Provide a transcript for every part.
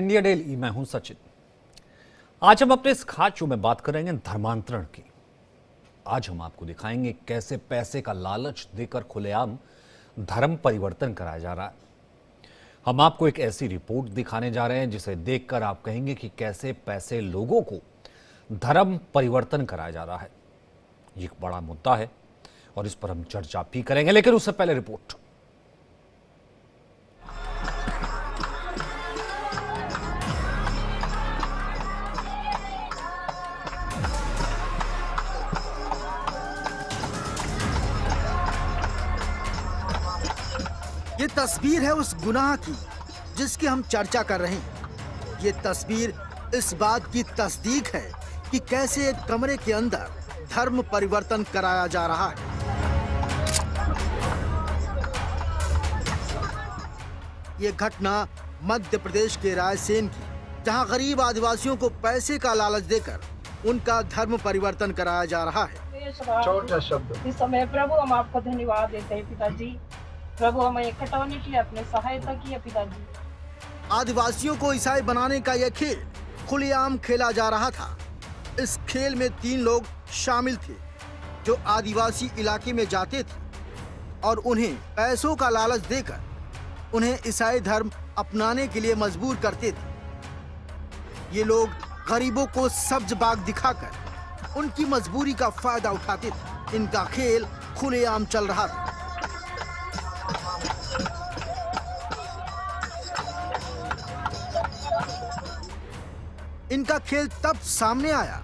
India daily, मैं हूं सचिन। आज हम अपने इस खास शो में बात करेंगे धर्मांतरण की। आज हम आपको दिखाएंगे कैसे पैसे का लालच देकर खुलेआम धर्म परिवर्तन कराया जा रहा है। हम आपको एक ऐसी रिपोर्ट दिखाने जा रहे हैं जिसे देखकर आप कहेंगे कि कैसे पैसे लोगों को धर्म परिवर्तन कराया जा रहा है। ये एक बड़ा मुद्दा है और इस पर हम चर्चा भी करेंगे, लेकिन उससे पहले रिपोर्ट। ये तस्वीर है उस गुनाह की जिसकी हम चर्चा कर रहे हैं। ये तस्वीर इस बात की तस्दीक है कि कैसे एक कमरे के अंदर धर्म परिवर्तन कराया जा रहा है। ये घटना मध्य प्रदेश के रायसेन की, जहां गरीब आदिवासियों को पैसे का लालच देकर उनका धर्म परिवर्तन कराया जा रहा है। छोटा शब्द इस समय प्रभु हम आपको धन्यवाद देते हैं पिताजी। प्रभु हमें इकट्ठा होने के लिए अपने सहायता की है पिताजी। आदिवासियों को ईसाई बनाने का यह खेल खुलेआम खेला जा रहा था। इस खेल में 3 लोग शामिल थे जो आदिवासी इलाके में जाते थे और उन्हें पैसों का लालच देकर उन्हें ईसाई धर्म अपनाने के लिए मजबूर करते थे। ये लोग गरीबों को सब्ज बाग दिखाकर उनकी मजबूरी का फायदा उठाते थे। इनका खेल खुलेआम चल रहा था। इनका खेल तब सामने आया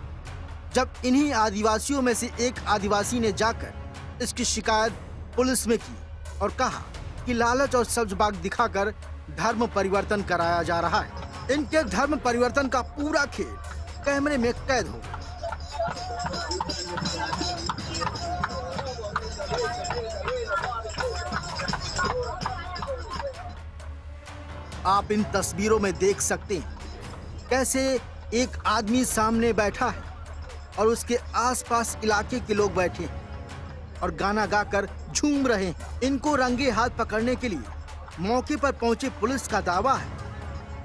जब इन्हीं आदिवासियों में से एक आदिवासी ने जाकर इसकी शिकायत पुलिस में की और कहा कि लालच और सब्ज बाग दिखाकर धर्म परिवर्तन कराया जा रहा है। इनके धर्म परिवर्तन का पूरा खेल कैमरे में कैद हो गया। आप इन तस्वीरों में देख सकते हैं कैसे एक आदमी सामने बैठा है और उसके आसपास इलाके के लोग बैठे हैं और गाना गाकर झूम रहे हैं। इनको रंगे हाथ पकड़ने के लिए मौके पर पहुंचे पुलिस का दावा है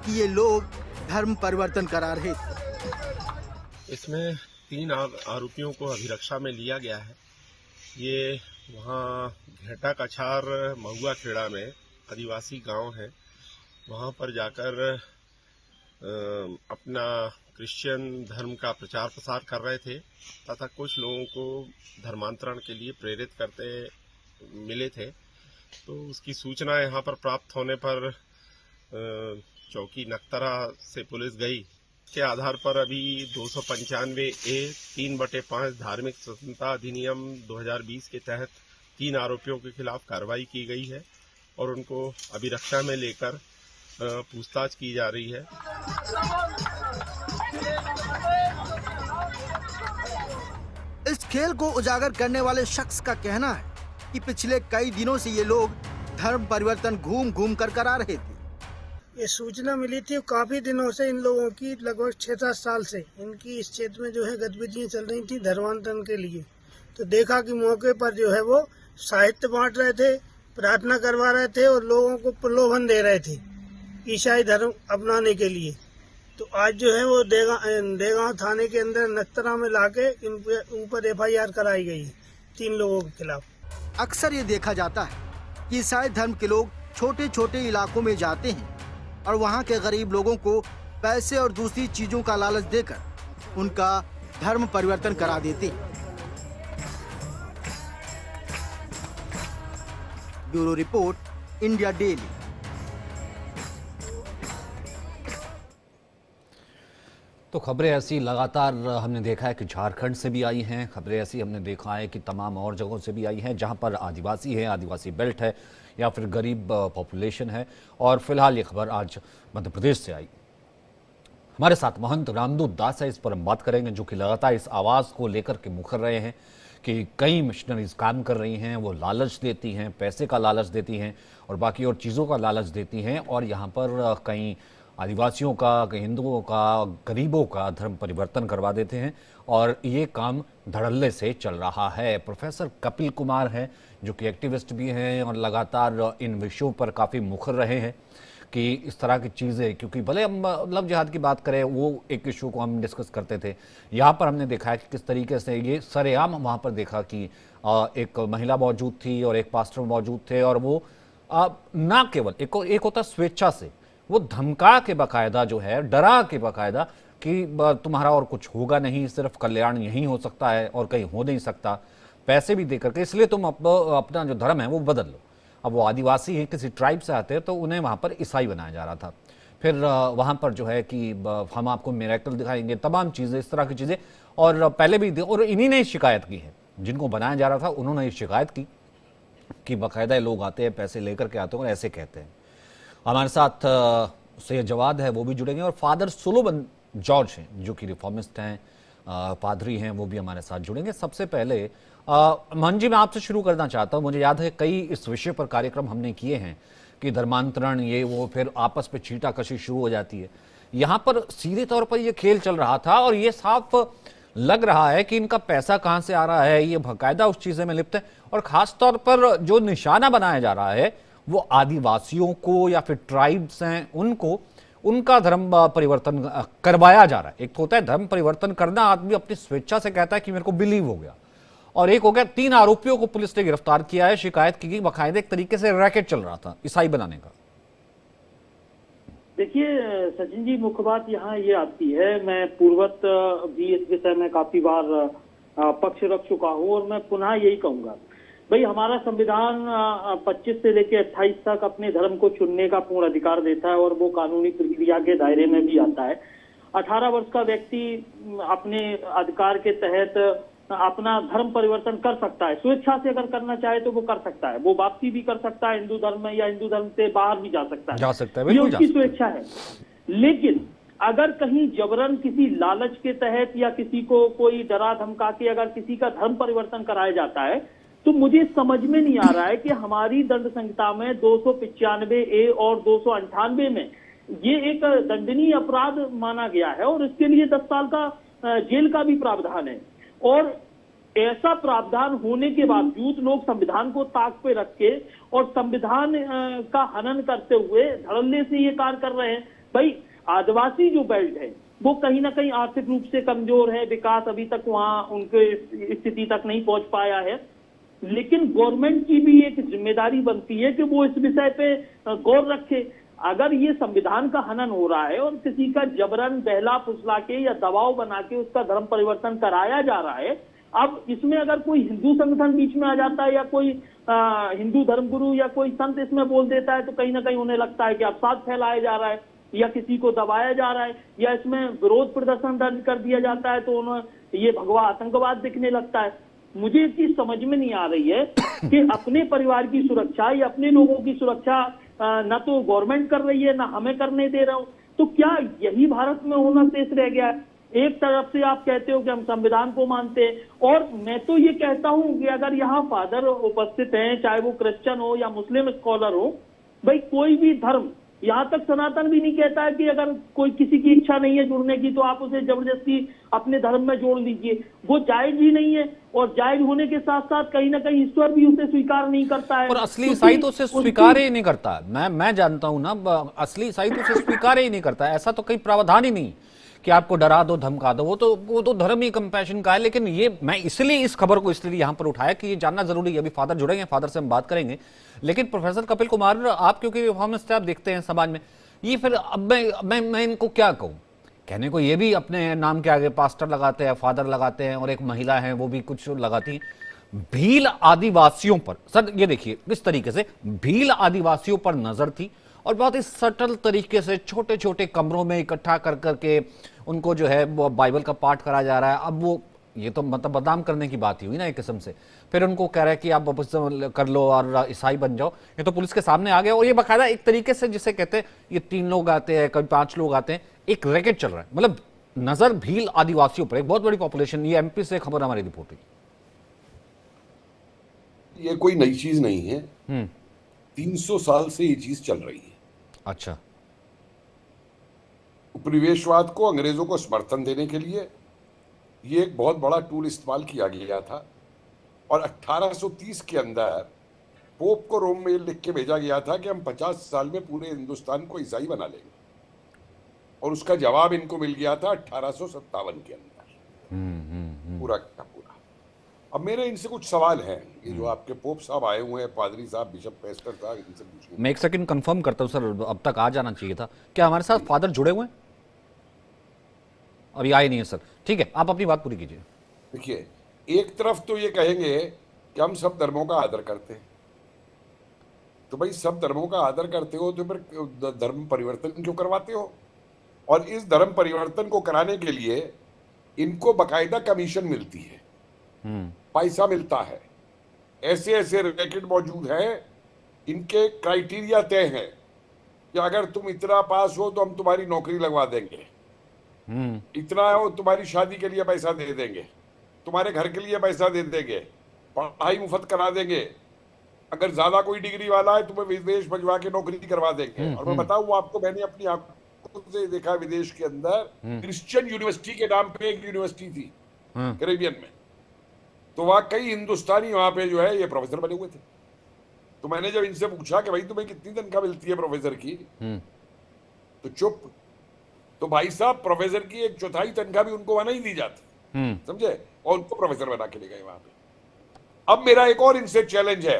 कि ये लोग धर्म परिवर्तन करा रहे थे। इसमें 3 आरोपियों को अभिरक्षा में लिया गया है। ये वहाँ घेटा कछार महुआ खेड़ा में आदिवासी गांव है, वहाँ पर जाकर अपना क्रिश्चियन धर्म का प्रचार प्रसार कर रहे थे तथा कुछ लोगों को धर्मांतरण के लिए प्रेरित करते मिले थे। तो उसकी सूचना यहाँ पर प्राप्त होने पर चौकी नक्तरा से पुलिस गई। के आधार पर अभी 295A 3/5 धार्मिक स्वतंत्रता अधिनियम 2020 के तहत 3 आरोपियों के खिलाफ कार्रवाई की गई है और उनको अभिरक्षा में लेकर पूछताछ की जा रही है। इस खेल को उजागर करने वाले शख्स का कहना है कि पिछले कई दिनों से ये लोग धर्म परिवर्तन घूम घूम कर करा रहे थे। ये सूचना मिली थी काफी दिनों से, इन लोगों की लगभग 6-7 साल से इनकी इस क्षेत्र में जो है गतिविधियां चल रही थी धर्मांतरण के लिए। तो देखा कि मौके पर जो है वो साहित्य बांट रहे थे, प्रार्थना करवा रहे थे और लोगों को प्रलोभन दे रहे थे ईसाई धर्म अपनाने के लिए। तो आज जो है वो देगांव थाने के अंदर नक्तरा में लाके इन ऊपर FIR कराई गई 3 लोगों के खिलाफ। अक्सर ये देखा जाता है कि ईसाई धर्म के लोग छोटे छोटे इलाकों में जाते हैं और वहाँ के गरीब लोगों को पैसे और दूसरी चीजों का लालच देकर उनका धर्म परिवर्तन करा देते हैं। Bureau report, India daily. तो खबरें ऐसी लगातार हमने देखा है कि झारखंड से भी आई हैं, खबरें ऐसी हमने देखा है कि तमाम और जगहों से भी आई हैं जहां पर आदिवासी है, आदिवासी बेल्ट है या फिर गरीब पॉपुलेशन है। और फिलहाल ये खबर आज मध्य प्रदेश से आई। हमारे साथ महंत रामदूत दास है, इस पर हम बात करेंगे, जो कि लगातार इस आवाज़ को लेकर के मुखर रहे हैं कि कई मिशनरीज काम कर रही हैं, वो लालच देती हैं, पैसे का लालच देती हैं और बाकी और चीज़ों का लालच देती हैं और यहाँ पर कई आदिवासियों का, कई हिंदुओं का, गरीबों का धर्म परिवर्तन करवा देते हैं और ये काम धड़ल्ले से चल रहा है। प्रोफेसर कपिल कुमार हैं जो कि एक्टिविस्ट भी हैं और लगातार इन विषयों पर काफ़ी मुखर रहे हैं। कि इस तरह की चीज़ें, क्योंकि भले हम लव जिहाद की बात करें, वो एक इशू को हम डिस्कस करते थे, यहाँ पर हमने देखा है कि किस तरीके से ये सरेआम वहाँ पर देखा कि एक महिला मौजूद थी और एक पास्टर मौजूद थे, और वो ना केवल एक होता स्वेच्छा से, वो धमका के बाकायदा जो है, डरा के बाकायदा कि तुम्हारा और कुछ होगा नहीं, सिर्फ कल्याण यहीं हो सकता है और कहीं हो नहीं सकता, पैसे भी दे करके, इसलिए तुम अपना जो धर्म है वो बदल लो। अब वो आदिवासी हैं, किसी ट्राइब से आते हैं, तो उन्हें वहाँ पर ईसाई बनाया जा रहा था। फिर वहाँ पर जो है कि हम आपको मिरेकल दिखाएंगे, तमाम चीज़ें, इस तरह की चीज़ें, और पहले भी, और इन्हीं ने शिकायत की है, जिनको बनाया जा रहा था उन्होंने ये शिकायत की कि बाकायदा लोग आते हैं, पैसे लेकर के आते हैं और ऐसे कहते हैं। हमारे साथ सैयद जवाद है, वो भी जुड़ेंगे, और फादर सोलोमन जॉर्ज हैं जो कि रिफॉर्मिस्ट हैं, पादरी हैं, वो भी हमारे साथ जुड़ेंगे। सबसे पहले मोहन जी, मैं आपसे शुरू करना चाहता हूँ। मुझे याद है कई इस विषय पर कार्यक्रम हमने किए हैं कि धर्मांतरण, ये वो, फिर आपस में छींटाकशी शुरू हो जाती है। यहाँ पर सीधे तौर पर ये खेल चल रहा था और ये साफ लग रहा है कि इनका पैसा कहाँ से आ रहा है, ये बाकायदा उस चीज़ें में लिप्त है, और ख़ास तौर पर जो निशाना बनाया जा रहा है वो आदिवासियों को या फिर ट्राइब्स हैं उनको, उनका धर्म परिवर्तन करवाया जा रहा है। एक तो होता है धर्म परिवर्तन करना, आदमी अपनी स्वेच्छा से कहता है कि मेरे को बिलीव हो गया, और एक हो गया 3 आरोपियों को पुलिस ने गिरफ्तार किया है, शिकायत की गई, बाकायदे एक तरीके से रैकेट चल रहा था ईसाई बनाने का। देखिए सचिन जी, मुख्य बात यहाँ ये आती है, मैं पूर्वत भी इस विषय में काफी बार पक्ष रख चुका हूँ, और मैं पुनः यही कहूंगा, भाई हमारा संविधान 25 से लेकर 28 तक अपने धर्म को चुनने का पूर्ण अधिकार देता है, और वो कानूनी प्रक्रिया के दायरे में भी आता है। 18 वर्ष का व्यक्ति अपने अधिकार के तहत अपना धर्म परिवर्तन कर सकता है, स्वेच्छा से अगर करना चाहे तो वो कर सकता है, वो वापसी भी कर सकता है हिंदू धर्म में, या हिंदू धर्म से बाहर भी जा सकता है, ये उसकी स्वेच्छा है। लेकिन अगर कहीं जबरन किसी लालच के तहत या किसी को कोई डरा धमका के अगर किसी का धर्म परिवर्तन कराया जाता है, तो मुझे समझ में नहीं आ रहा है कि हमारी दंड संहिता में 295A और 298 में ये एक दंडनीय अपराध माना गया है, और इसके लिए 10 साल का जेल का भी प्रावधान है। और ऐसा प्रावधान होने के बावजूद लोग संविधान को ताक पे रख के और संविधान का हनन करते हुए धड़ल्ले से ये कार्य कर रहे हैं। भाई आदिवासी जो बेल्ट है वो कहीं ना कहीं आर्थिक रूप से कमजोर है, विकास अभी तक वहां उनके स्थिति तक नहीं पहुंच पाया है, लेकिन गवर्नमेंट की भी एक जिम्मेदारी बनती है कि वो इस विषय पे गौर रखे। अगर ये संविधान का हनन हो रहा है और किसी का जबरन बहला फुसला के या दबाव बना के उसका धर्म परिवर्तन कराया जा रहा है, अब इसमें अगर कोई हिंदू संगठन बीच में आ जाता है या कोई हिंदू धर्मगुरु या कोई संत इसमें बोल देता है, तो कहीं ना कहीं उन्हें लगता है कि अवसाद फैलाया जा रहा है या किसी को दबाया जा रहा है, या इसमें विरोध प्रदर्शन दर्ज कर दिया जाता है तो उन्हें ये भगवा आतंकवाद दिखने लगता है। मुझे एक चीज समझ में नहीं आ रही है कि अपने परिवार की सुरक्षा या अपने लोगों की सुरक्षा न तो गवर्नमेंट कर रही है, ना हमें करने दे रहा हूं, तो क्या यही भारत में होना शेष रह गया है? एक तरफ से आप कहते हो कि हम संविधान को मानते हैं, और मैं तो ये कहता हूं कि अगर यहाँ फादर उपस्थित हैं, चाहे वो क्रिश्चियन हो या मुस्लिम स्कॉलर हो, भाई कोई भी धर्म, यहाँ तक सनातन भी नहीं कहता है कि अगर कोई किसी की इच्छा नहीं है जुड़ने की तो आप उसे जबरदस्ती अपने धर्म में जोड़ लीजिए, वो जायज ही नहीं है। और जायज होने के साथ साथ कहीं ना कहीं ईश्वर भी उसे स्वीकार नहीं करता है, और असली ईसाई तो उसे स्वीकार ही नहीं करता। मैं जानता हूं ना, असली ईसाई तो उसे स्वीकार ही नहीं करता। ऐसा तो कहीं प्रावधान ही नहीं कि आपको डरा दो, धमका दो, वो तो धर्म ही कंपैशन का है। लेकिन ये मैं इसलिए इस खबर को इसलिए यहाँ पर उठाया कि ये जानना जरूरी है। अभी फादर जुड़ेंगे, फादर से हम बात करेंगे, लेकिन प्रोफेसर कपिल कुमार, आप क्योंकि रिफॉर्मिस्ट आप देखते हैं समाज में, ये फिर अब मैं इनको क्या कहूँ, कहने को ये भी अपने नाम के आगे पास्टर लगाते हैं, फादर लगाते हैं, और एक महिला है वो भी कुछ लगाती है। भील आदिवासियों पर, सर ये देखिए इस तरीके से भील आदिवासियों पर नजर थी, और बहुत ही सटल तरीके से छोटे छोटे कमरों में इकट्ठा कर करके उनको जो है वो बाइबल का पाठ कराया जा रहा है। अब वो ये तो मतलब बदनाम करने की बात ही हुई ना एक किस्म से। फिर उनको कह रहा है कि आप वापस कर लो और ईसाई बन जाओ। ये तो पुलिस के सामने आ गया, और ये बाकायदा एक तरीके से जिसे कहते हैं, ये 3 लोग आते हैं, कभी 5 लोग आते हैं, एक रैकेट चल रहा है। मतलब नजर भील आदिवासियों पर, एक बहुत बड़ी पॉपुलेशन। ये एमपी से खबर हमारी रिपोर्ट हुई। ये कोई नई चीज नहीं है, 300 साल से ये चीज चल रही है। अच्छा, उपनिवेशवाद को, अंग्रेजों को समर्थन देने के लिए ये एक बहुत बड़ा टूल इस्तेमाल किया गया था, और 1830 के अंदर पोप को रोम में लिख के भेजा गया था कि हम 50 साल में पूरे हिंदुस्तान को ईसाई बना लेंगे, और उसका जवाब इनको मिल गया था 1857 के अंदर, पूरा का पूरा। अब मेरे इनसे कुछ सवाल हैं, ये जो आपके पोप साहब आए हुए हैं, पादरी साहब, बिशप पेस्टर साहब, इनसे पूछूं। मैं एक सेकंड कंफर्म करता हूँ सर, अब तक आ जाना चाहिए था। क्या हमारे साथ फादर जुड़े हुए हैं? अभी आए नहीं है सर, ठीक है, आप अपनी बात पूरी कीजिए। देखिए, एक तरफ तो ये कहेंगे कि हम सब धर्मों का आदर करते हैं, तो भाई सब धर्मों का आदर करते हो तो फिर धर्म परिवर्तन क्यों करवाते हो? और इस धर्म परिवर्तन को कराने के लिए इनको बकायदा कमीशन मिलती है, पैसा मिलता है, ऐसे ऐसे रैकेट मौजूद है, इनके क्राइटेरिया तय है कि अगर तुम इतना पास हो तो हम तुम्हारी नौकरी लगवा देंगे, इतना हो तुम्हारी शादी के लिए पैसा दे देंगे, तुम्हारे घर के लिए पैसा दे देंगे, पढ़ाई मुफ्त करा देंगे, अगर ज्यादा कोई डिग्री वाला है तुम्हें विदेश भिजवा के नौकरी करवा देंगे। और मैं बताऊं आपको, मैंने अपनी आंखों से देखा विदेश के अंदर क्रिश्चियन यूनिवर्सिटी के नाम पे एक यूनिवर्सिटी थी कैरेबियन में, तो वहां कई हिंदुस्तानी वहां पे जो है ये प्रोफेसर बने हुए थे। तो मैंने जब इनसे पूछा कि भाई तुम्हें कितनी तनख्वाह मिलती है प्रोफेसर की, तो चुप। तो भाई साहब प्रोफेसर की 1/4 तनख्वाह भी उनको वहां नहीं दी जाती, समझे, और उनको प्रोफेसर बना के ले गए वहां पे। अब मेरा एक और इनसे चैलेंज है,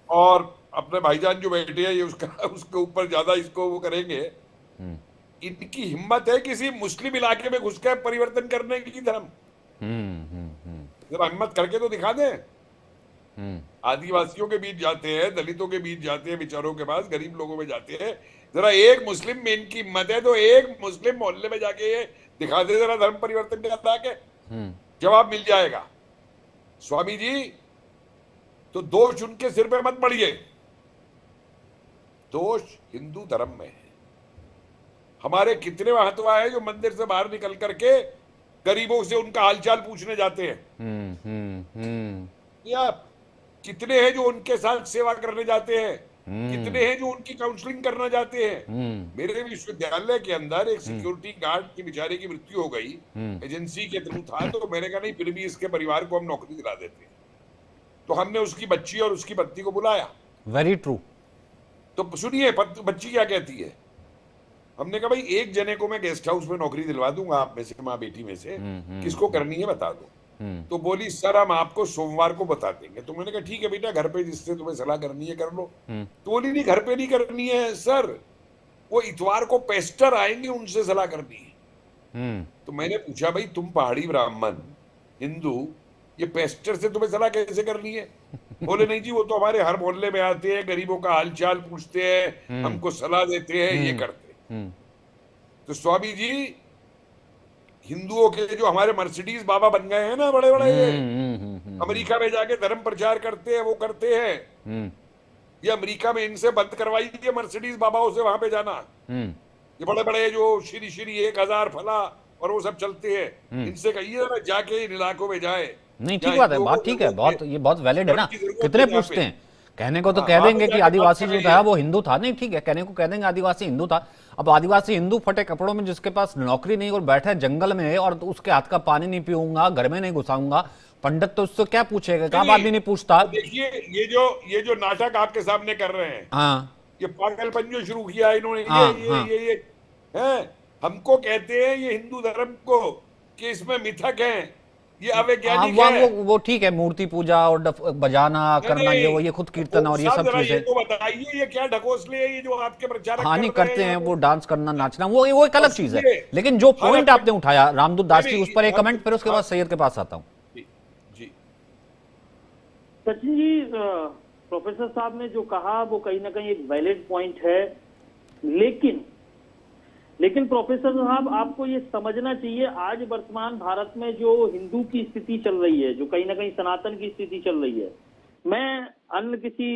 और अपने भाईजान जो बैठे हैं ये उसके ऊपर ज्यादा इसको वो करेंगे, इनकी हिम्मत है किसी मुस्लिम इलाके में घुसकर परिवर्तन करने की धर्म, जरा हिम्मत करके तो दिखा दें। आदिवासियों के बीच जाते हैं, दलितों के बीच जाते हैं, बेचारों के पास गरीब लोगों में जाते हैं, जरा एक मुस्लिम में इनकी हिम्मत है तो एक मुस्लिम मोहल्ले में जाके ये दिखा दे जरा धर्म परिवर्तन करा के, जवाब मिल जाएगा। स्वामी जी तो दोष उनके सिर पे मत पड़िए, दोष हिंदू धर्म में है। हमारे कितने महात्मा है जो मंदिर से बाहर निकल करके गरीबों से उनका हालचाल पूछने जाते हैं, या कितने हैं जो उनके साथ सेवा करने जाते हैं, कितने हैं जो उनकी काउंसलिंग करना जाते हैं। मेरे विश्वविद्यालय के अंदर एक सिक्योरिटी गार्ड की बेचारे की मृत्यु हो गई, एजेंसी के थ्रू था, तो मैंने कहा नहीं फिर भी इसके परिवार को हम नौकरी दिला देते हैं, तो हमने उसकी बच्ची और उसकी पत्नी को बुलाया। Very true. तो सुनिए बच्ची क्या कहती है, हमने कहा भाई एक जने को मैं गेस्ट हाउस में नौकरी दिलवा दूंगा, आप में से, माँ बेटी में से, किसको करनी है बता दो। तो बोली सर हम आपको सोमवार को बता देंगे। तो मैंने कहा ठीक है बेटा, घर पे जिससे तुम्हें सलाह करनी है कर लो। तो बोली नहीं घर पे नहीं करनी है सर, वो इतवार को पेस्टर आएंगे उनसे सलाह करनी है। तो मैंने पूछा भाई तुम पहाड़ी ब्राह्मण हिंदू, ये पेस्टर से तुम्हें सलाह कैसे करनी है? बोले नहीं जी वो तो हमारे हर मोहल्ले में आते हैं, गरीबों का हालचाल पूछते हैं, हमको सलाह देते हैं, ये करते हैं। तो स्वामी जी हिंदुओं के जो हमारे मर्सिडीज बाबा बन गए हैं ना बड़े बड़े, अमेरिका में जाके धर्म प्रचार करते हैं, वो करते हैं, ये अमेरिका में इनसे बंद करवाइए मर्सिडीज बाबाओं से वहां पे जाना। ये बड़े बड़े जो श्री श्री 1000 फला और वो सब चलते हैं, इनसे कहिए ना जाके इन इलाकों में जाए। नहीं ठीक बात है, बात ठीक है, बहुत ये बहुत वैलिड है ना। कितने पूछते हैं, कहने को तो कह देंगे कि आदिवासी जो था वो हिंदू था, नहीं ठीक है, कहने को कह देंगे आदिवासी हिंदू था। अब आदिवासी हिंदू फटे कपड़ों में जिसके पास नौकरी नहीं और बैठा है जंगल में और उसके हाथ का पानी नहीं पीऊंगा, घर में नहीं घुसाऊंगा, पंडित तो उससे क्या पूछेगा? काम आदमी नहीं पूछता। देखिए ये जो नाटक आपके सामने कर रहे हैं, हाँ ये पागलपन जो शुरू किया इन्होंने, ये है, हमको कहते हैं ये हिंदू धर्म को कि इसमें मिथक हैं, ये अवैज्ञानिक है। वो ठीक है, मूर्ति पूजा और बजाना करना, ये खुद कीर्तन और ये सब चीजें। तो बताइए ये क्या ढकोसले है ये जो आपके प्रचारक हाँ नहीं करते हैं, वो डांस करना नाचना वो एक अलग चीज है। लेकिन जो पॉइंट आपने उठाया रामदूत दास जी, उस पर एक कमेंट, फिर उसके बाद सैयद के पास आता हूँ। सचिन जी प्रोफेसर साहब ने जो कहा वो कहीं ना कहीं एक वैलिड पॉइंट है, लेकिन प्रोफेसर साहब आपको ये समझना चाहिए आज वर्तमान भारत में जो हिंदू की स्थिति चल रही है, जो कहीं ना कहीं सनातन की स्थिति चल रही है, मैं अन्य किसी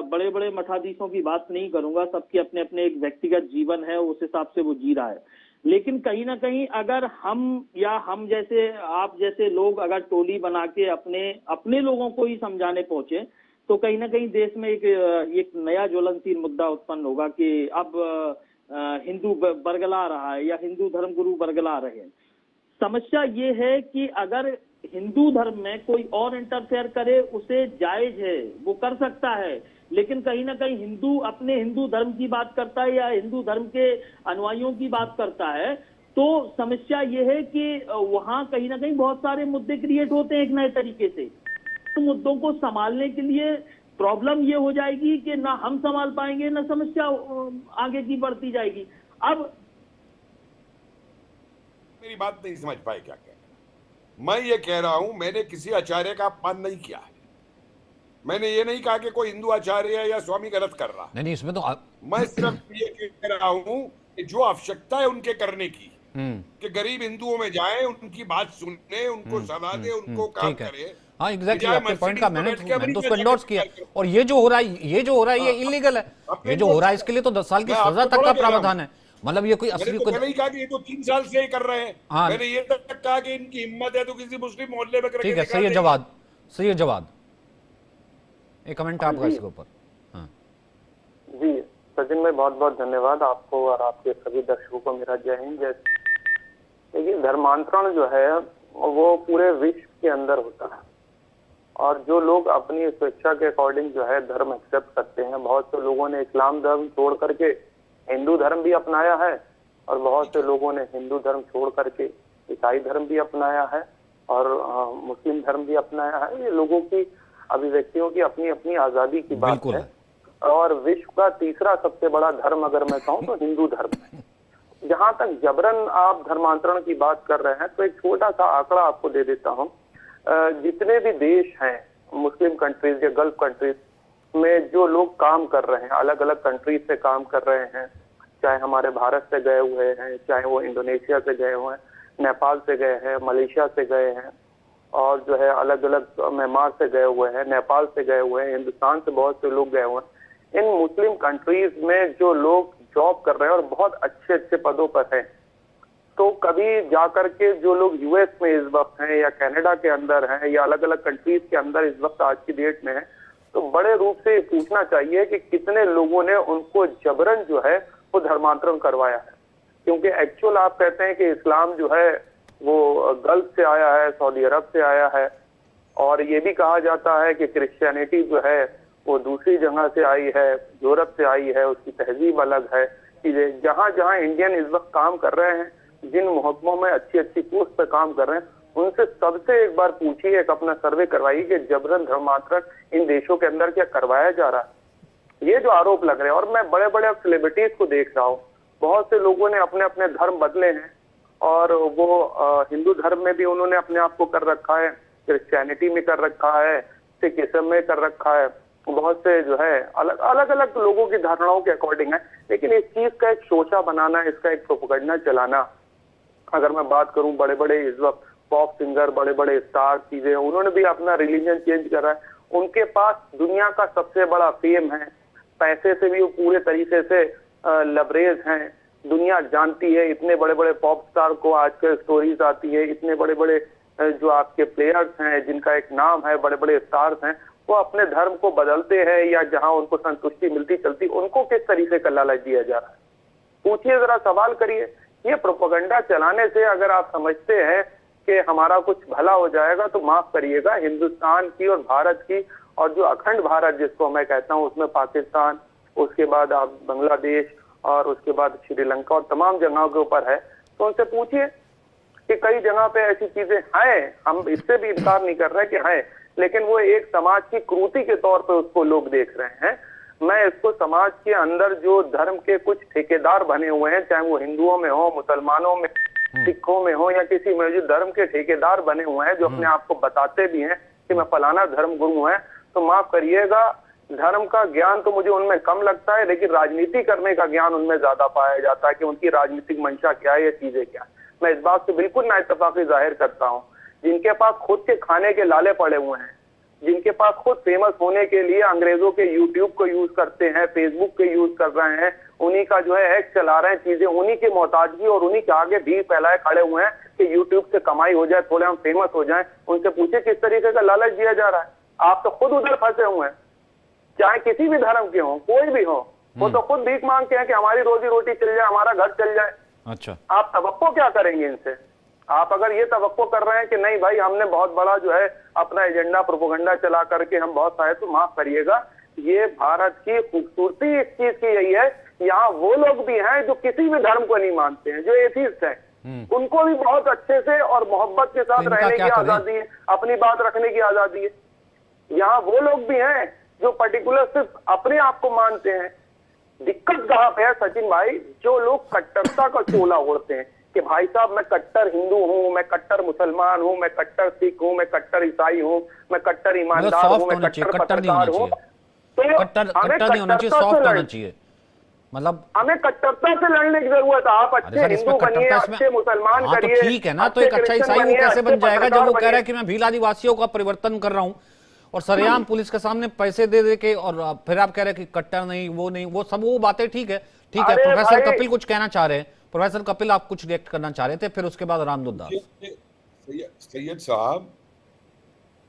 बड़े बड़े मठाधीशों की बात नहीं करूंगा, सबके अपने अपने एक व्यक्तिगत जीवन है, उस हिसाब से वो जी रहा है। लेकिन कहीं ना कहीं अगर हम जैसे आप जैसे लोग अगर टोली बना के अपने लोगों को ही समझाने पहुंचे तो कहीं ना कहीं देश में एक नया ज्वलनशील मुद्दा उत्पन्न होगा कि अब हिंदू बरगला रहा है या हिंदू धर्मगुरु बरगला रहे हैं। समस्या ये है कि अगर हिंदू धर्म में कोई और इंटरफेयर करे उसे जायज है, वो कर सकता है, लेकिन कहीं ना कहीं हिंदू अपने हिंदू धर्म की बात करता है या हिंदू धर्म के अनुयायियों की बात करता है, तो समस्या ये है कि वहां कहीं ना कहीं बहुत सारे मुद्दे क्रिएट होते हैं एक नए तरीके से। तो मुद्दों को संभालने के लिए प्रॉब्लम ये हो जाएगी कि ना हम संभाल पाएंगे ना समस्या आगे की बढ़ती जाएगी। अब मेरी बात नहीं समझ पाए क्या कह रहे हैं। मैं ये कह रहा हूं, मैंने किसी आचार्य का अपमान नहीं किया है। मैंने ये नहीं कहा कि कोई हिंदू आचार्य या स्वामी गलत कर रहा। नहीं इसमें तो मैं सिर्फ ये कह रहा हूं कि जो आवश्यकता है उनके करने की, कि गरीब हिंदुओं में जाए, उनकी बात सुने, उनको सलाह दे, उनको काम करे। हाँ एग्जैक्टली, आपके पॉइंट का मैंने तो उसको एंडोर्स किया। और ये जो हो रहा है ये इलीगल है। ये जो हो रहा है इसके लिए तो 10 साल की सजा तक का प्रावधान है। मतलब ये कोई असली मैंने नहीं कहा कि ये तो 3 साल से ही कर रहे हैं। हाँ। मैंने ये तक कहा कि इनकी हिम्मत है तो किसी मुस्लिम मोहल्ले में करके ठीक है, सही है जवाब, सही है जवाब। एक कमेंट आपका इसके ऊपर। हाँ जी सचिन भाई, बहुत बहुत धन्यवाद आपको और आपके सभी दर्शकों को मेरा जय हिंद जय। देखिए धर्मांतरण जो है वो पूरे विश्व के अंदर होता है, और जो लोग अपनी स्वेच्छा के अकॉर्डिंग जो है धर्म एक्सेप्ट करते हैं, बहुत से लोगों ने इस्लाम धर्म छोड़ करके हिंदू धर्म भी अपनाया है, और बहुत से लोगों ने हिंदू धर्म छोड़ करके ईसाई धर्म भी अपनाया है, और मुस्लिम धर्म भी अपनाया है। ये लोगों की अभिव्यक्तियों की अपनी अपनी आजादी की बात है। और विश्व का तीसरा सबसे बड़ा धर्म अगर मैं कहूँ तो हिंदू धर्म है। जहां तक जबरन आप धर्मांतरण की बात कर रहे हैं, तो एक छोटा सा आंकड़ा आपको दे देता हूँ। जितने भी देश हैं मुस्लिम कंट्रीज या गल्फ कंट्रीज में जो लोग काम कर रहे हैं, अलग अलग कंट्रीज से काम कर रहे हैं, चाहे हमारे भारत से गए हुए हैं, चाहे वो इंडोनेशिया से गए हुए हैं, नेपाल से गए हैं, मलेशिया से गए हैं, और जो है अलग अलग म्यांमार से गए हुए हैं, नेपाल से गए हुए हैं, हिंदुस्तान से बहुत से लोग गए हुए हैं। इन मुस्लिम कंट्रीज में जो लोग जॉब कर रहे हैं और बहुत अच्छे अच्छे पदों पर हैं, तो कभी जाकर के जो लोग यूएस में इस वक्त हैं या कनाडा के अंदर हैं या अलग अलग कंट्रीज के अंदर इस वक्त आज की डेट में है, तो बड़े रूप से पूछना चाहिए कि कितने लोगों ने उनको जबरन जो है वो धर्मांतरण करवाया है। क्योंकि एक्चुअल आप कहते हैं कि इस्लाम जो है वो गल्फ से आया है, सऊदी अरब से आया है, और ये भी कहा जाता है कि क्रिश्चियनिटी जो है वो दूसरी जगह से आई है, यूरोप से आई है, उसकी तहजीब अलग है। जहां जहां इंडियन इस वक्त काम कर रहे हैं, जिन महकमों में अच्छी अच्छी पोस्ट पे काम कर रहे हैं, उनसे सबसे एक बार पूछिए, एक अपना सर्वे करवाइए कि जबरन धर्मांतरण इन देशों के अंदर क्या करवाया जा रहा है। ये जो आरोप लग रहे हैं, और मैं बड़े बड़े सेलिब्रिटीज को देख रहा हूँ, बहुत से लोगों ने अपने अपने धर्म बदले हैं, और वो हिंदू धर्म में भी उन्होंने अपने आप को कर रखा है, क्रिश्चियनिटी में कर रखा है, सिखिज्म में कर रखा है, बहुत से जो है अलग अलग लोगों की धारणाओं के अकॉर्डिंग है। लेकिन इस चीज का एक शोषा बनाना, इसका एक प्रोपेगेंडा चलाना, अगर मैं बात करूं बड़े बड़े इस वक्त पॉप सिंगर, बड़े बड़े स्टार चीजें, उन्होंने भी अपना रिलीजन चेंज करा है। उनके पास दुनिया का सबसे बड़ा फेम है, पैसे से भी वो पूरे तरीके से लबरेज हैं, दुनिया जानती है। इतने बड़े बड़े पॉप स्टार को आजकल स्टोरीज आती है, इतने बड़े बड़े जो आपके प्लेयर्स हैं जिनका एक नाम है, बड़े बड़े स्टार्स हैं, वो अपने धर्म को बदलते हैं या जहां उनको संतुष्टि मिलती चलती, उनको किस तरीके का लालच दिया जा रहा है? पूछिए, जरा सवाल करिए। ये प्रोपेगेंडा चलाने से अगर आप समझते हैं कि हमारा कुछ भला हो जाएगा, तो माफ करिएगा, हिंदुस्तान की और भारत की, और जो अखंड भारत जिसको मैं कहता हूँ, उसमें पाकिस्तान, उसके बाद आप बांग्लादेश, और उसके बाद श्रीलंका और तमाम जगहों के ऊपर है, तो उनसे पूछिए कि कई जगह पे ऐसी चीजें हैं, हम इससे भी इनकार नहीं कर रहे कि हैं, लेकिन वो एक समाज की क्रूति के तौर पे उसको लोग देख रहे हैं। मैं इसको समाज के अंदर जो धर्म के कुछ ठेकेदार बने हुए हैं, चाहे वो हिंदुओं में हो, मुसलमानों में, सिखों में हो, या किसी में, जो धर्म के ठेकेदार बने हुए हैं, जो अपने आप को बताते भी हैं कि मैं फलाना धर्म गुरु है, तो माफ करिएगा, धर्म का ज्ञान तो मुझे उनमें कम लगता है, लेकिन राजनीति करने का ज्ञान उनमें ज्यादा पाया जाता है कि उनकी राजनीतिक मंशा क्या है, ये चीजें क्या है। मैं इस बात से बिल्कुल नाइतफाकी जाहिर करता हूँ। जिनके पास खुद के खाने के लाले पड़े हुए हैं, जिनके पास खुद फेमस होने के लिए अंग्रेजों के यूट्यूब को यूज करते हैं, फेसबुक के यूज कर रहे हैं, उन्हीं का जो है एक्ट चला रहे हैं, चीजें उन्हीं की मोहताजगी और उन्हीं के आगे भी फैलाए खड़े हुए हैं कि यूट्यूब से कमाई हो जाए, थोड़े हम फेमस हो जाएं। उनसे पूछे किस तरीके का लालच दिया जा रहा है। आप तो खुद उधर फंसे हुए हैं, चाहे किसी भी धर्म के हो, कोई भी हो, वो तो खुद भीख मांगते हैं कि हमारी रोजी रोटी चल जाए, हमारा घर चल जाए। अच्छा, आप तवक्को क्या करेंगे इनसे? आप अगर ये तवक्को कर रहे हैं कि नहीं भाई हमने बहुत बड़ा जो है अपना एजेंडा प्रोपेगेंडा चला करके हम बहुत सारे, तो माफ करिएगा, ये भारत की खूबसूरती इस चीज की यही है, यहाँ वो लोग भी हैं जो किसी भी धर्म को नहीं मानते हैं, जो एथिस्ट हैं, उनको भी बहुत अच्छे से और मोहब्बत के साथ रहने की आजादी है, अपनी बात रखने की आजादी है। यहाँ वो लोग भी हैं जो पर्टिकुलर सिर्फ अपने आप को मानते हैं। दिक्कत कहाँ पे है सचिन भाई, जो लोग कट्टरता का चोला ओढ़ते हैं कि भाई साहब मैं कट्टर हिंदू हूँ, मैं कट्टर मुसलमान हूँ, मैं कट्टर सिख हूँ, मैं कट्टर ईसाई हूँ, मैं कट्टर ईमानदार हूँ, मैं कट्टर पत्रकार हूँ, तो कट्टर नहीं होना चाहिए, सॉफ्ट होना चाहिए। मतलब हमें कट्टरता से लड़ने की जरूरत है। आप अच्छे हिंदू बनिए, अच्छे मुसलमान हाँ, करिए, तो ठीक है ना, तो एक अच्छा ईसाई वो कैसे बन जाएगा जब वो कह रहा है कि मैं भील आदिवासियों का परिवर्तन कर रहा हूँ और सरेआम पुलिस के सामने पैसे दे दे के, और फिर आप कह रहे हैं कि कट्टर नहीं, वो सब वो बातें ठीक है। प्रोफेसर कपिल कुछ कहना चाह रहे हैं। प्रोफेसर कपिल आप कुछ रिएक्ट करना चाह रहे थे, फिर उसके बाद रामदूत दास। सैयद साहब,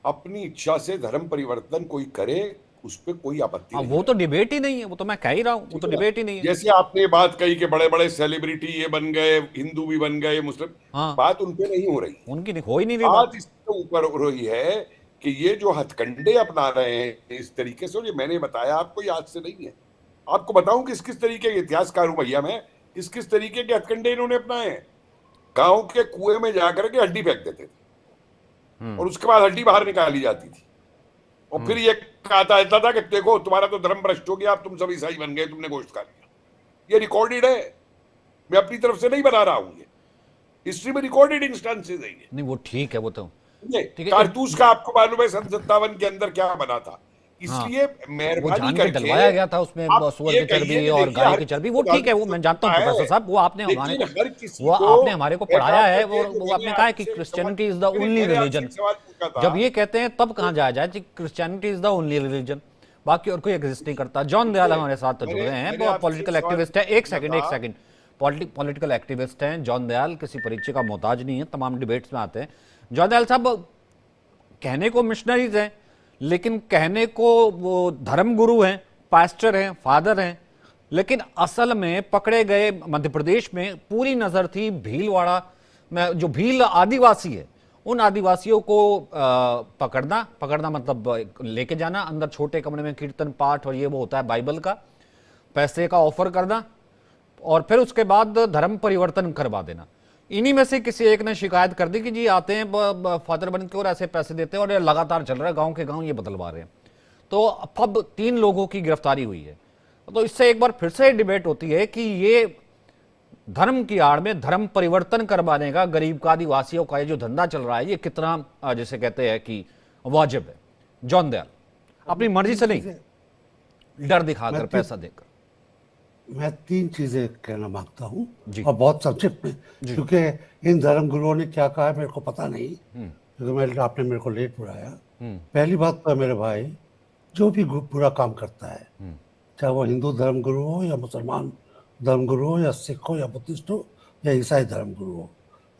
अपनी इच्छा से धर्म परिवर्तन कोई करे, उस पर कोई आपत्ति नहीं। वो तो डिबेट ही नहीं है, वो तो मैं कह ही रहा हूँ, वो तो डिबेट ही नहीं है। जैसे आपने ये बात कही कि बड़े बड़े सेलिब्रिटी ये बन गए, हिंदू भी बन गए, मुस्लिम, बात उन पे नहीं हो रही, उनकी हो ही नहीं रही बात इसके ऊपर हो रही है कि ये जो हथकंडे अपना रहे हैं इस तरीके से, और ये मैंने बताया आपको, याद से नहीं है, आपको बताऊं किस किस तरीके के इतिहासकार हूं भैया मैं, किस किस तरीके के हथकंडे इन्होंने अपनाए हैं। गांव के कुएं में जाकर के हड्डी फेंक देते थे और उसके बाद हड्डी बाहर निकाली जाती थी, और फिर ये कहा था कि देखो तुम्हारा तो धर्म भ्रष्ट हो गया, अब तुम सब ईसाई बन गए, तुमने गोश्त खा लिया। ये रिकॉर्डेड है, मैं अपनी तरफ से नहीं बना रहा हूं, ये हिस्ट्री में रिकॉर्डेड इंस्टेंसेस है। ये नहीं, वो ठीक है, वो तो कारतूस का आपको मालूम है सन 57 के अंदर क्या बना था, इसलिए मेहरबानी करके डलवाया गया था उसमें सुअर की चर्बी और गाय की चर्बी, वो ठीक है, वो मैं जानता हूँ प्रोफेसर साहब, वो आपने हमारे को पढ़ाया है, वो आपने कहा है कि Christianity is the only religion. जब ये कहते हैं तब कहाँ जाया जाए कि Christianity is the only religion, बाकी और कोई एग्जिस्ट नहीं करता। जॉन दयाल हमारे साथ जुड़ रहे हैं, वो पॉलिटिकल एक्टिविस्ट है। एक सेकंड, पॉलिटिकल एक्टिविस्ट हैं जॉन दयाल, किसी परिचय का मोहताज नहीं है, तमाम डिबेट्स में आते हैं। जॉन दयाल साहब, कहने को मिशनरीज हैं, लेकिन कहने को वो धर्मगुरु हैं, पास्टर हैं, फादर हैं, लेकिन असल में पकड़े गए मध्य प्रदेश में पूरी नजर थी भीलवाड़ा में, जो भील आदिवासी है उन आदिवासियों को पकड़ना मतलब लेके जाना, अंदर छोटे कमरे में कीर्तन पाठ और ये वो होता है बाइबल का, पैसे का ऑफर करना, और फिर उसके बाद धर्म परिवर्तन करवा देना। इन्हीं में से किसी एक ने शिकायत कर दी कि जी आते हैं फादर बन के और ऐसे पैसे देते हैं, और ये लगातार चल रहा है, गांव के गांव ये बदलवा रहे हैं। तो अब 3 लोगों की गिरफ्तारी हुई है। तो इससे एक बार फिर से डिबेट होती है कि ये धर्म की आड़ में धर्म परिवर्तन करवाने का, गरीब का, आदिवासियों का ये जो धंधा चल रहा है, ये कितना जैसे कहते हैं कि वाजिब है। जॉन दयाल, अपनी मर्जी से नहीं, डर दिखाकर, पैसा देकर। मैं 3 चीजें कहना मांगता हूँ, और बहुत संक्षिप्त में, क्योंकि इन धर्म गुरुओं ने क्या कहा है मेरे को पता नहीं, क्योंकि आपने मेरे को लेट बुलाया। पहली बात तो मेरे भाई, जो भी बुरा काम करता है, चाहे वो हिंदू धर्म गुरु हो या मुसलमान धर्म गुरु हो या सिख हो या बुद्धिस्ट हो या ईसाई धर्म गुरु हो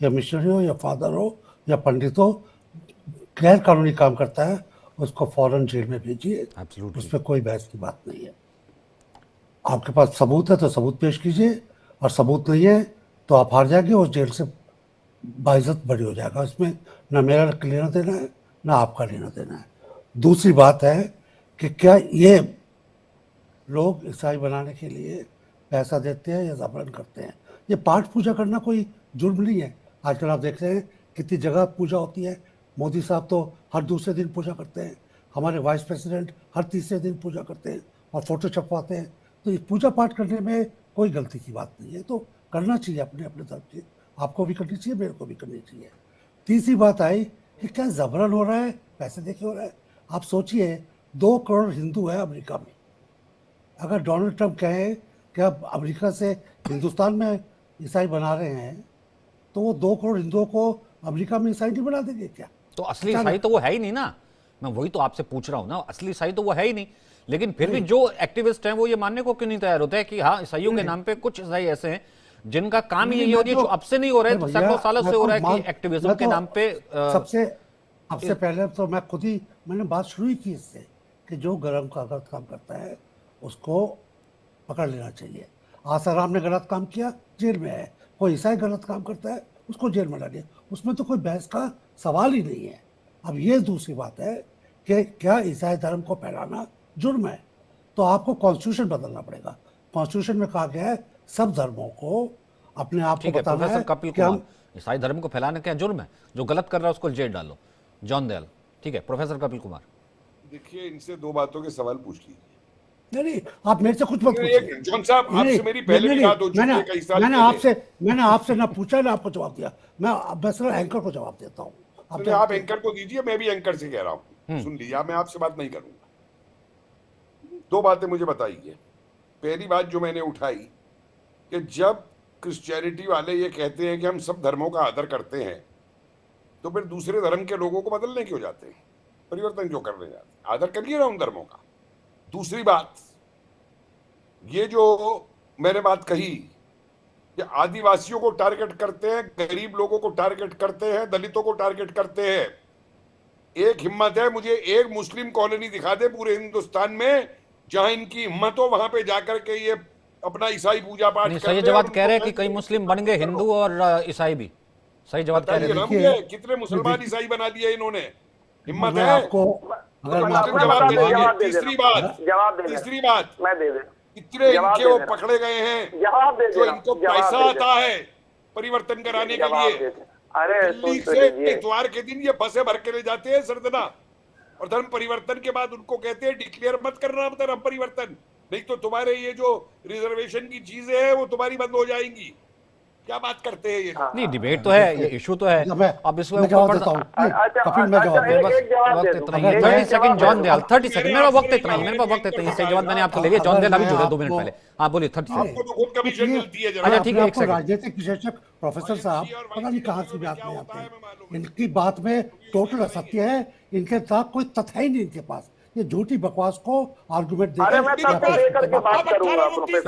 या मिशनरी हो या फादर हो या पंडित हो, गैर कानूनी काम करता है उसको फौरन जेल में भेजिए, उस पर कोई बहस की बात नहीं है। आपके पास सबूत है तो सबूत पेश कीजिए, और सबूत नहीं है तो आप हार जाएंगे, और जेल से बाइज्जत बरी हो जाएगा। इसमें ना मेरा लेना देना है ना आपका लेना देना है। दूसरी बात है कि क्या ये लोग ईसाई बनाने के लिए पैसा देते हैं या जबरन करते हैं। ये पाठ पूजा करना कोई जुर्म नहीं है। आजकल आप देख रहे हैं कितनी जगह पूजा होती है। मोदी साहब तो हर दूसरे दिन पूजा करते हैं, हमारे वाइस प्रेसिडेंट हर तीसरे दिन पूजा करते हैं और फोटो छपवाते हैं। तो ये पूजा पाठ करने में कोई गलती की बात नहीं है, तो करना चाहिए अपने अपने धर्म की, आपको भी करनी चाहिए, मेरे को भी करनी चाहिए। तीसरी बात आई कि क्या जबरन हो रहा है, पैसे देके हो रहा है। आप सोचिए 2 करोड़ हिंदू है अमेरिका में। अगर डोनाल्ड ट्रंप कहे कि अब अमेरिका से हिंदुस्तान में ईसाई बना रहे हैं, तो वो 2 करोड़ हिंदुओं को अमेरिका में ईसाई नहीं बना देंगे क्या? तो असली ईसाई तो वो है ही नहीं ना, मैं वही तो आपसे पूछ रहा हूँ ना, असली ईसाई तो वो है ही नहीं। लेकिन फिर भी जो एक्टिविस्ट हैं वो ये मानने को क्यों नहीं तैयार होते हैं कि हाँ, ईसाइयों के नाम पे कुछ ईसाई ऐसे हैं जिनका काम ही यही हो रही है, जो अब से नहीं हो रहा है, सैकड़ों सालों से हो रहा है कि एक्टिविज्म के नाम पे। सबसे पहले तो मैं खुद ही मैंने बात शुरू ही की इससे कि जो गलत काम करता है उसको पकड़ लेना चाहिए। आसाराम ने गलत काम किया, जेल में है। कोई ईसाई गलत काम करता है, उसको जेल में डालिए, उसमें तो कोई बहस का सवाल ही नहीं है। अब ये दूसरी बात है कि क्या ईसाई धर्म को फैलाना जुर्म है, तो आपको कॉन्स्टिट्यूशन बदलना पड़ेगा। कॉन्स्टिट्यूशन में कहा गया है सब धर्मों को अपने आप को ठीक है बताना प्रोफेसर है कपिल कि हम कुमार, ईसाई धर्म को फैलाने क्या जुर्म है? जो गलत कर रहा है उसको जेल डालो। जॉन दयाल, ठीक है प्रोफेसर कपिल कुमार। देखिए, इनसे दो बातों के सवाल पूछ लीजिए। नहीं, आप मेरे से कुछ मत पूछिए। जॉन साहब, आपसे मेरी पहले भी बात हो चुकी है कई साल पहले। मैंने आपसे ना पूछा ना आपको जवाब दिया। मैं सिर्फ एंकर को जवाब देता हूँ। आप एंकर को दीजिए, मैं भी एंकर से कह रहा हूँ, सुन लीजिए। मैं आपसे बात नहीं करूंगा। दो बातें मुझे बताइए। पहली बात जो मैंने उठाई कि जब क्रिश्चियनिटी वाले ये कहते हैं कि हम सब धर्मों का आदर करते हैं, तो फिर दूसरे धर्म के लोगों को बदलने क्यों जाते हैं, परिवर्तन क्यों करने जाते हैं? आदर करिए ना उन धर्मों का। दूसरी बात, ये जो मैंने बात कही कि आदिवासियों को टारगेट करते हैं, गरीब लोगों को टारगेट करते हैं, दलितों को टारगेट करते हैं। एक हिम्मत है, मुझे एक मुस्लिम कॉलोनी दिखा दे पूरे हिंदुस्तान में जहां इनकी हिम्मत हो, वहां पे जाकर के ये अपना ईसाई पूजा पाठ कर सही जवाब कह रहे हैं कि कई मुस्लिम बन गए हिंदू और ईसाई भी। सही जवाब कह रहे हैं। कितने मुसलमान ईसाई बना दिए इन्होंने? हिम्मत है आपको तीसरी बात मैं दे दे इतने इनके वो पकड़े गए हैं जो इनको पैसा आता है परिवर्तन कराने के लिए। अरे दिल्ली से इतवार के दिन ये बसें भर के ले जाते हैं सरदना, और धर्म परिवर्तन के बाद उनको कहते हैं डिक्लेयर मत करना धर्म परिवर्तन, नहीं तो तुम्हारे ये जो रिजर्वेशन की चीजें हैं वो तुम्हारी बंद हो जाएंगी। क्या बात करते हैं ये? नहीं, डिबेट तो है, ये इशू तो है। अब इसमें जवाब देता हूँ। कपिल, मैं जवाब दूं। वक्त इतना ही है। 30 सेकंड जॉन दयाल, 30 सेकंड। मेरा वक्त इतना ही, मेरे पास वक्त इतना ही। सही जवाब मैंने आपको ले लिया। जॉन दयाल अभी जुड़े 2 मिनट पहले। हाँ बोलिए, 30 सेकंड। आपको तो खुद कमीशन मिलती है। अच्छा ठीक है, एक सेकंड। राजनीतिक विशेषज्ञ प्रोफेसर साहब पता नहीं कहाँ से बात में आते हैं। इनकी बात में टोटल असत्य है, इनके साथ कोई तथ्य ही नहीं इनके पास। ये झूठी बकवास को आर्गुमेंट देकर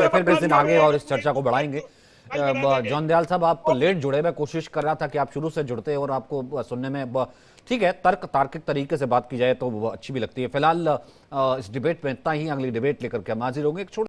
फिर भी इस दिन आगे और इस चर्चा को बढ़ाएंगे। जॉन दयाल साहब, आप लेट जुड़े, मैं कोशिश कर रहा था कि आप शुरू से जुड़ते और आपको सुनने में ठीक है तार्किक तरीके से बात की जाए तो वो अच्छी भी लगती है। फिलहाल इस डिबेट में इतना ही। अगली डिबेट लेकर के हम हाजिर होंगे। एक छोटे